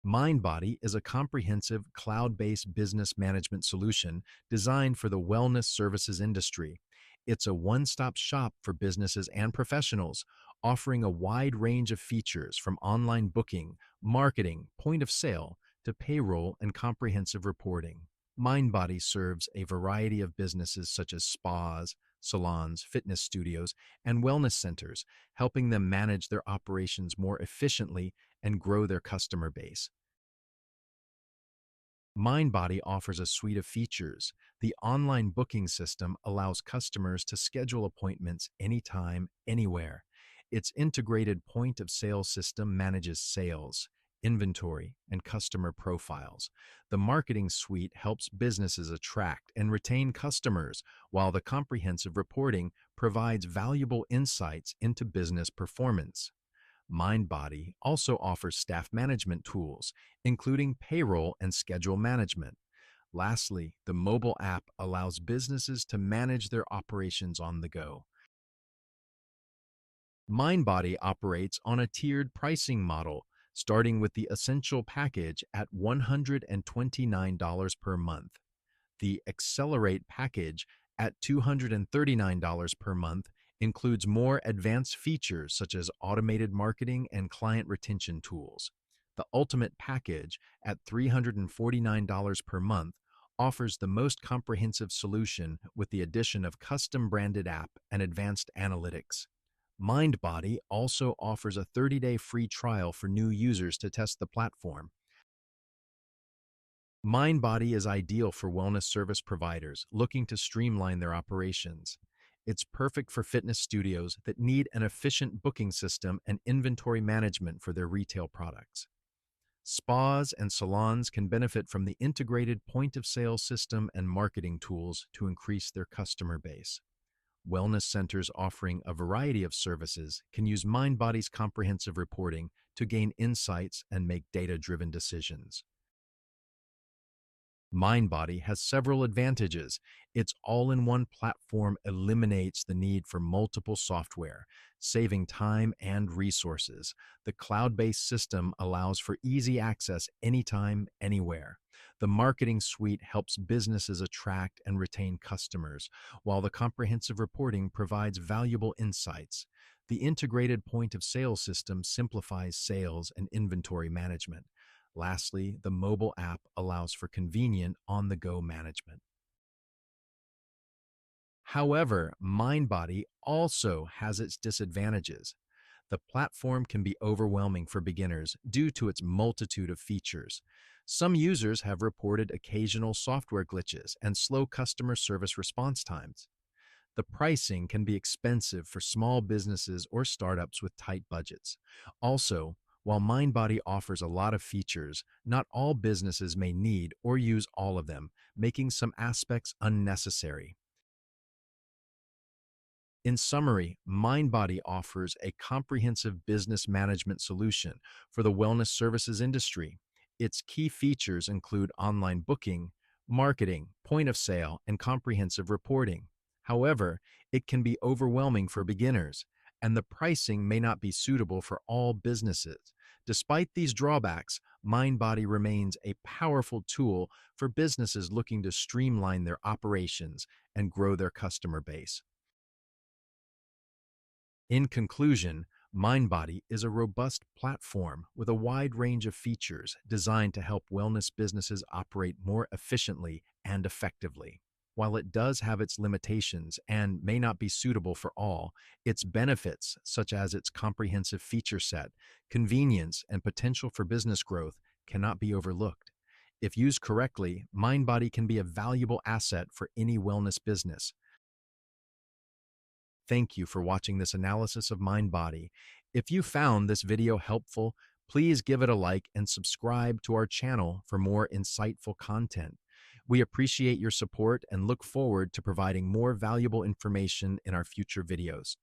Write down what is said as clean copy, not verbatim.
Mindbody is a comprehensive cloud-based business management solution designed for the wellness services industry. It's a one-stop shop for businesses and professionals, offering a wide range of features from online booking, marketing, point of sale, to payroll and comprehensive reporting. Mindbody serves a variety of businesses such as spas, salons, fitness studios, and wellness centers, helping them manage their operations more efficiently and grow their customer base. Mindbody offers a suite of features. The online booking system allows customers to schedule appointments anytime, anywhere. Its integrated point of sale system manages sales, inventory, and customer profiles. The marketing suite helps businesses attract and retain customers, while the comprehensive reporting provides valuable insights into business performance. Mindbody also offers staff management tools, including payroll and schedule management. Lastly, the mobile app allows businesses to manage their operations on the go. Mindbody operates on a tiered pricing model, starting with the Essential package at $129 per month. The Accelerate package at $239 per month includes more advanced features such as automated marketing and client retention tools. The Ultimate package at $349 per month offers the most comprehensive solution with the addition of custom branded app and advanced analytics. Mindbody also offers a 30-day free trial for new users to test the platform. Mindbody is ideal for wellness service providers looking to streamline their operations. It's perfect for fitness studios that need an efficient booking system and inventory management for their retail products. Spas and salons can benefit from the integrated point-of-sale system and marketing tools to increase their customer base. Wellness centers offering a variety of services can use Mindbody's comprehensive reporting to gain insights and make data-driven decisions. Mindbody has several advantages. Its all-in-one platform eliminates the need for multiple software, saving time and resources. The cloud-based system allows for easy access anytime, anywhere. The marketing suite helps businesses attract and retain customers, while the comprehensive reporting provides valuable insights. The integrated point-of-sale system simplifies sales and inventory management. Lastly, the mobile app allows for convenient on-the-go management. However, Mindbody also has its disadvantages. The platform can be overwhelming for beginners due to its multitude of features. Some users have reported occasional software glitches and slow customer service response times. The pricing can be expensive for small businesses or startups with tight budgets. Also, while Mindbody offers a lot of features, not all businesses may need or use all of them, making some aspects unnecessary. In summary, Mindbody offers a comprehensive business management solution for the wellness services industry. Its key features include online booking, marketing, point of sale, and comprehensive reporting. However, it can be overwhelming for beginners, and the pricing may not be suitable for all businesses. Despite these drawbacks, Mindbody remains a powerful tool for businesses looking to streamline their operations and grow their customer base. In conclusion, Mindbody is a robust platform with a wide range of features designed to help wellness businesses operate more efficiently and effectively. While it does have its limitations and may not be suitable for all, its benefits, such as its comprehensive feature set, convenience, and potential for business growth, cannot be overlooked. If used correctly, Mindbody can be a valuable asset for any wellness business. Thank you for watching this analysis of Mindbody. If you found this video helpful, please give it a like and subscribe to our channel for more insightful content. We appreciate your support and look forward to providing more valuable information in our future videos.